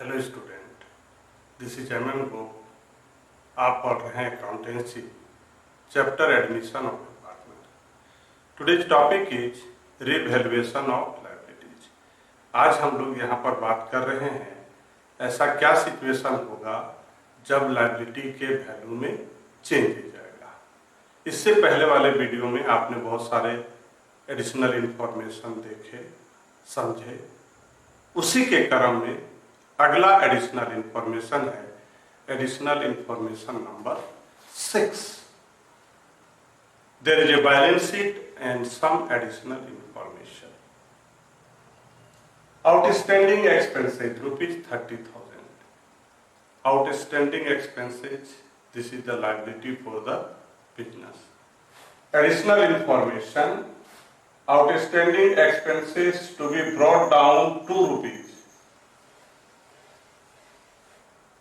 Hello student, this is M Gop. आप पढ़ रहे हैं accountancy chapter admission of department. Today's topic is revaluation of liabilities. आज हम लोग यहाँ पर बात कर रहे हैं ऐसा क्या सिचुएशन होगा जब लायबिलिटी के वैल्यू में चेंज हो जाएगा। इससे पहले वाले वीडियो में आपने बहुत सारे एडिशनल इंफॉर्मेशन देखे, समझे। उसी के क्रम में अगला एडिशनल इंफॉर्मेशन है additional information number 6। There is a balance sheet and some additional information. Outstanding expenses ₹30,000। Outstanding expenses, this is the liability for the business. Additional information, outstanding expenses to be brought down ₹2।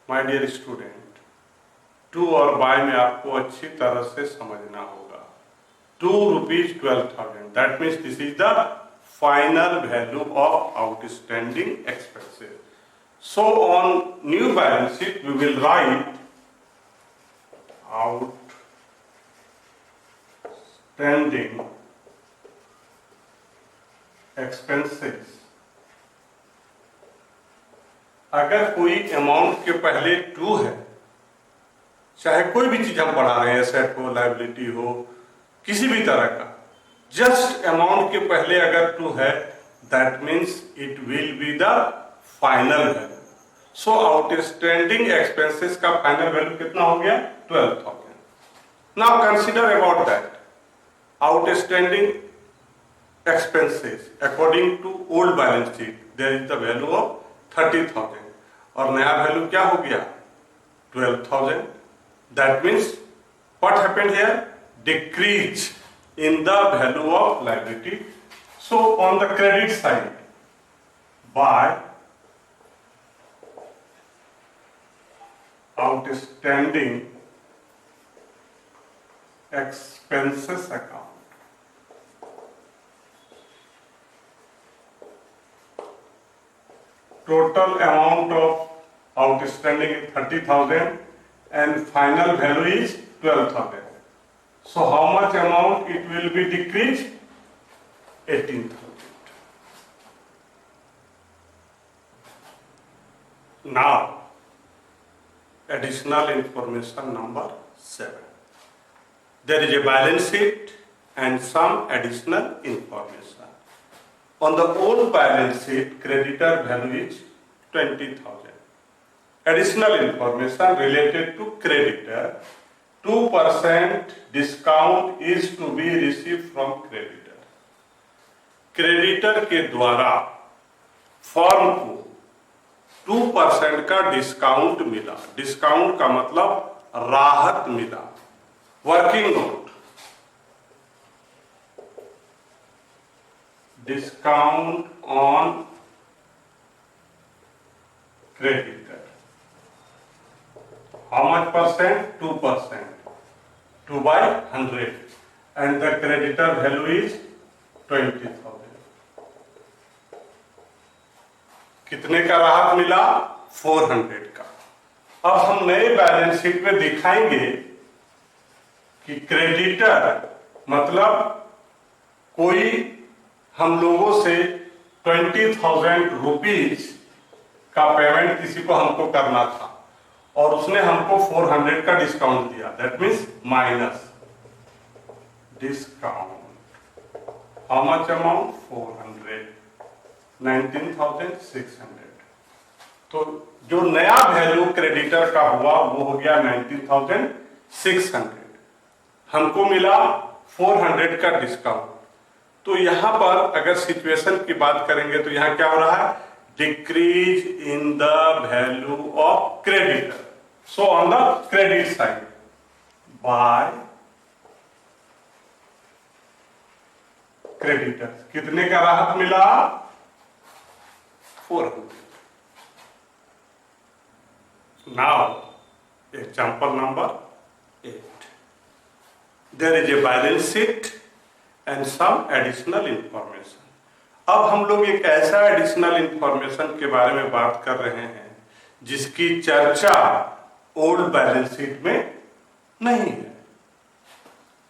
My dear student, to और by में आपको अच्छी तरह से समझना होगा। ₹12,000, that means this is the final value of outstanding expenses. So on new balance sheet we will write outstanding expenses. अगर कोई अमाउंट के पहले 2 है, चाहे कोई भी चीज हम पढ़ा रहे हैं, एसेट हो, लायबिलिटी हो, किसी भी तरह का, जस्ट अमाउंट के पहले अगर 2 है, that means it will be the final value. So outstanding expenses का फाइनल वैल्यू कितना हो गया? 12,000। Now consider about that outstanding expenses according to old balance sheet there is the value of 30,000 और नया वैल्यू क्या हो गया? 12,000। that means what happened here? Decrease in the value of liability. So on the credit side, by outstanding expenses account, total amount of outstanding is 30,000 and final value is 12,000. So how much amount it will be decreased? 18,000. Now additional information number 7. There is a balance sheet and some additional information. On the old balance sheet, creditor value is 20,000. Additional information related to creditor, 2% discount is to be received from creditor. Creditor के द्वारा firm को 2% का discount मिला। Discount का मतलब राहत मिला, working note, discount on creditor. How much percent? 2%. 2 by 100. And the creditor value is 20,000. कितने का राहत मिला? 400 का। अब हम नए बैलेंस शीट में दिखाएंगे कि क्रेडिटर मतलब कोई हम लोगों से 20,000 रुपीज का पेमेंट किसी को हमको करना था और उसने हमको 400 का डिस्काउंट दिया। That means minus discount. How much amount? 400, 19,600। तो जो नया वैल्यू क्रेडिटर का हुआ वो हो गया 19,600। हमको मिला 400 का डिस्काउंट। तो यहां पर अगर सिचुएशन की बात करेंगे तो यहां क्या हो रहा है? Decrease in the value of creditor. So on the credit side, by creditor कितने का राहत मिला? 400। Now example number 8। There is a balance sheet and some additional information. अब हम लोग एक ऐसा एडिशनल इंफॉर्मेशन के बारे में बात कर रहे हैं जिसकी चर्चा ओल्ड बैलेंस शीट में नहीं है।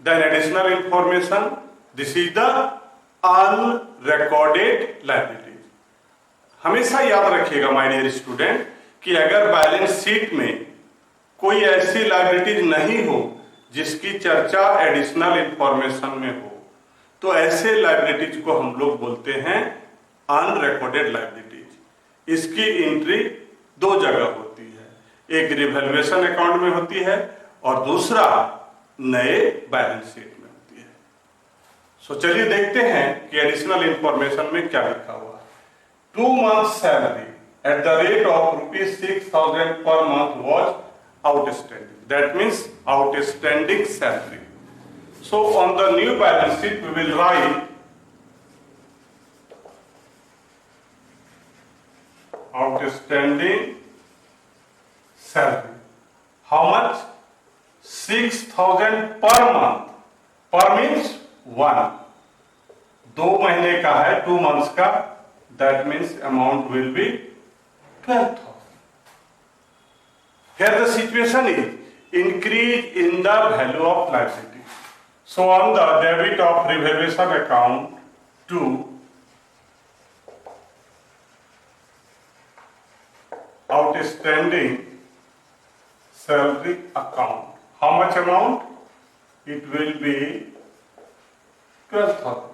Then additional information, this is the unrecorded liabilities. हमेशा याद रखिएगा माय डियर स्टूडेंट कि अगर बैलेंस शीट में कोई ऐसी लायबिलिटीज नहीं हो जिसकी चर्चा एडिशनल इंफॉर्मेशन में हो, तो ऐसे लायबिलिटीज को हम लोग बोलते हैं अनरिकॉर्डेड लायबिलिटीज। इसकी एंट्री दो जगह होती है, एक रिवैल्यूएशन अकाउंट में होती है और दूसरा नए बैलेंस शीट में होती है। सो चलिए देखते हैं कि एडिशनल इंफॉर्मेशन में क्या लिखा हुआ है। 2 months salary at the rate of ₹6,000 per month was outstanding. That means outstanding salary. So on the new balance sheet we will write outstanding salary. How much? 6,000 per month. Per means 1. 2 महीने का है, 2 months का. That means amount will be 12,000. Here the situation is increase in the value of liability. So on the debit of revaluation account to outstanding salary account, how much amount? It will be 12,000.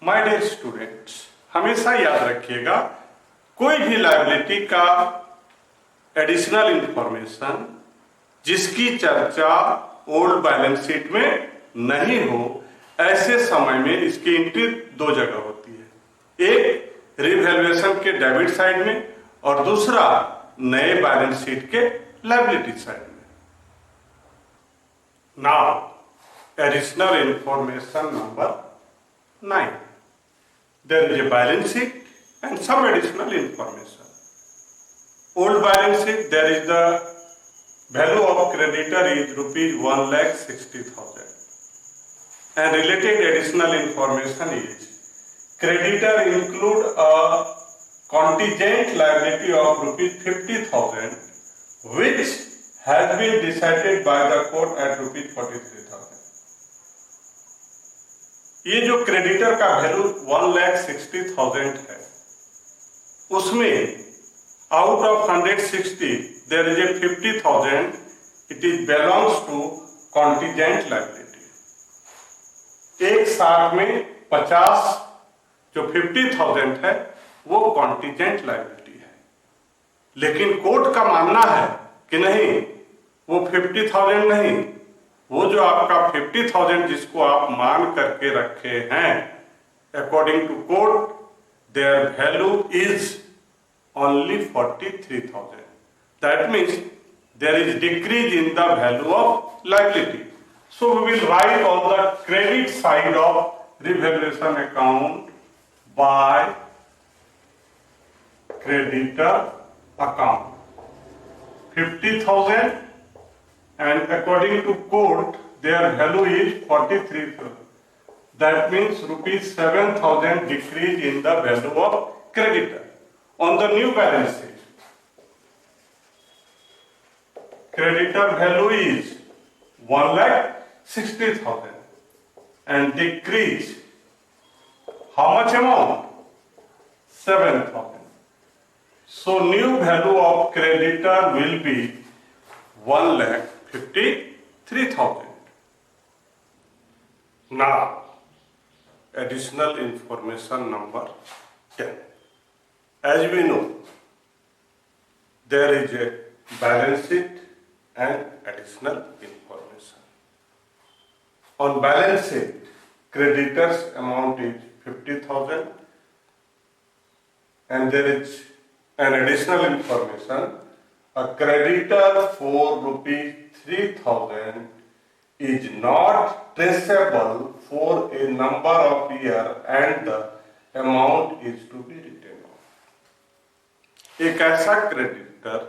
My dear students, हमेशा याद रखिएगा कोई भी liability का additional information जिसकी चर्चा old balance sheet में नहीं हो, ऐसे समय में इसकी एंट्री दो जगह होती है, एक रिवैल्यूएशन के डेबिट साइड में और दूसरा नए बैलेंस शीट के लायबिलिटी साइड में। Now additional information number 9, there is a balance sheet and some additional information. Old balance sheet, there is the value of creditor is ₹1,60,000 and related additional information is creditor include a contingent liability of ₹50,000 which has been decided by the court at ₹43,000। ये जो creditor का value 1,60,000 है, उसमें out of 160 there is a 50,000, it is belongs to contingent liability। एक साथ में 50 जो 50,000 है वो contingent liability है, लेकिन कोर्ट का मानना है कि नहीं, वो 50,000 नहीं, वो जो आपका 50,000 जिसको आप मान करके रखे हैं, according to court their value is only 43,000. That means there is decrease in the value of liability. So we will write on the credit side of revaluation account by creditor account 50,000 and according to court their value is 43,000. That means ₹7,000 decrease in the value of creditor. On the new balance sheet, creditor value is 1,60,000 and decrease how much amount? 7,000. So new value of creditor will be 1,53,000. Now additional information number 10. As we know, there is a balance sheet and additional information. On balance sheet, creditors amount is 50,000 and there is an additional information. A creditor for ₹3,000 is not traceable for a number of years and the amount is to be written. एक ऐसा creditor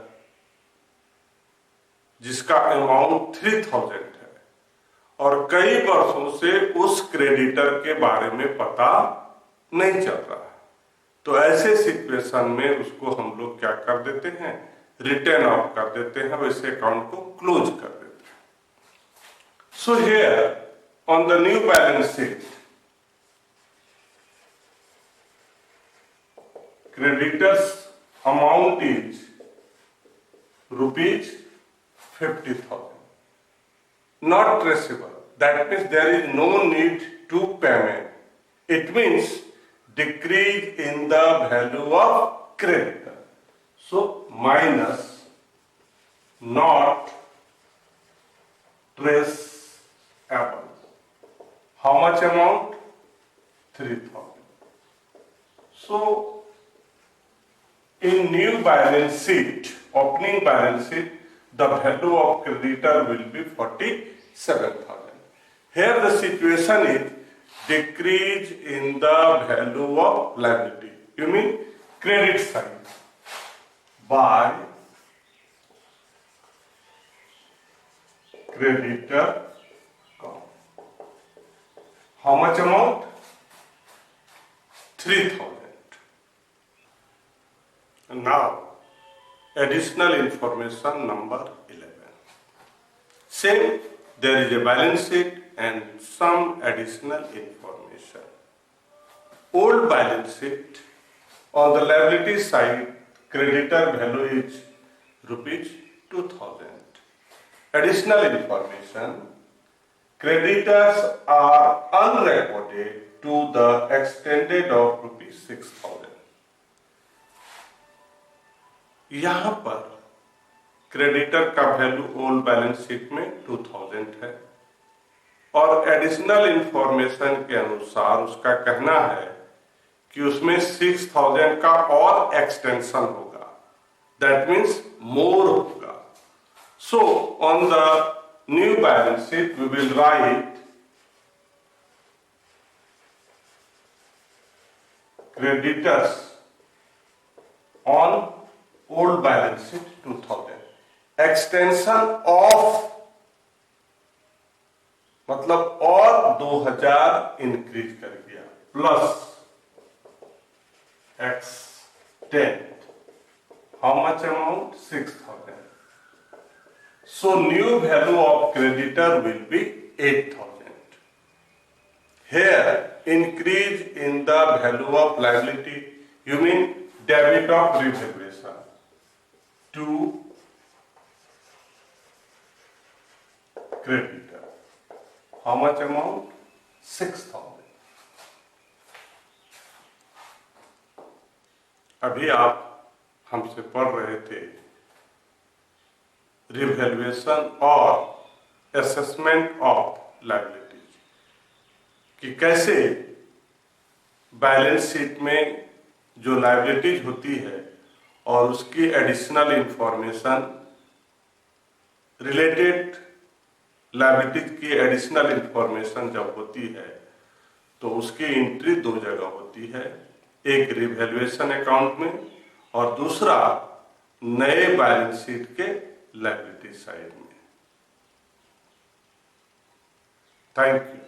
जिसका amount 3,000 है और कई वर्षों से उस creditor के बारे में पता नहीं चल रहा है, तो ऐसे सिचुएशन में उसको हम लोग क्या कर देते हैं, रिटर्न ऑफ कर देते हैं, वैसे अकाउंट को क्लोज कर देते हैं। So here on the new balance sheet, creditors amount is rupees 50,000, not traceable. That means there is no need to payment. It means decrease in the value of creditor. So minus not traceable. How much amount? 3,000. So in new balance sheet, opening balance sheet, the value of creditor will be 47,000. Here the situation is decrease in the value of liability. You mean credit side by creditor count. How much amount? 3,000. Now, additional information number 11. Same, there is a balance sheet and some additional information. Old balance sheet, on the liability side, creditor value is rupees 2,000. Additional information, creditors are unrecorded to the extended of rupees 6,000. यहां पर creditor का value old balance sheet में 2000 है और additional information के अनुसार उसका कहना है कि उसमें 6000 का और एक्सटेंशन होगा, दैट मीन्स मोर होगा। So on the new balance sheet we will write creditors on old balance sheet 2000, extension of मतलब और 2000 इंक्रीज कर दिया, plus extend how much amount 6000. So new value of creditor will be 8000. Here increase in the value of liability, you mean debit of revaluation to creditor. How much amount? 6,000. अभी आप हमसे पढ़ रहे थे रिवैल्यूएशन और assessment of liabilities कि कैसे balance sheet में जो लायबिलिटीज होती है और उसकी एडिशनल इंफॉर्मेशन रिलेटेड लायबिलिटीज की एडिशनल इंफॉर्मेशन जब होती है तो उसकी एंट्री दो जगह होती है, एक रिवैल्यूएशन अकाउंट में और दूसरा नए बैलेंस शीट के लायबिलिटी साइड में। Thank you.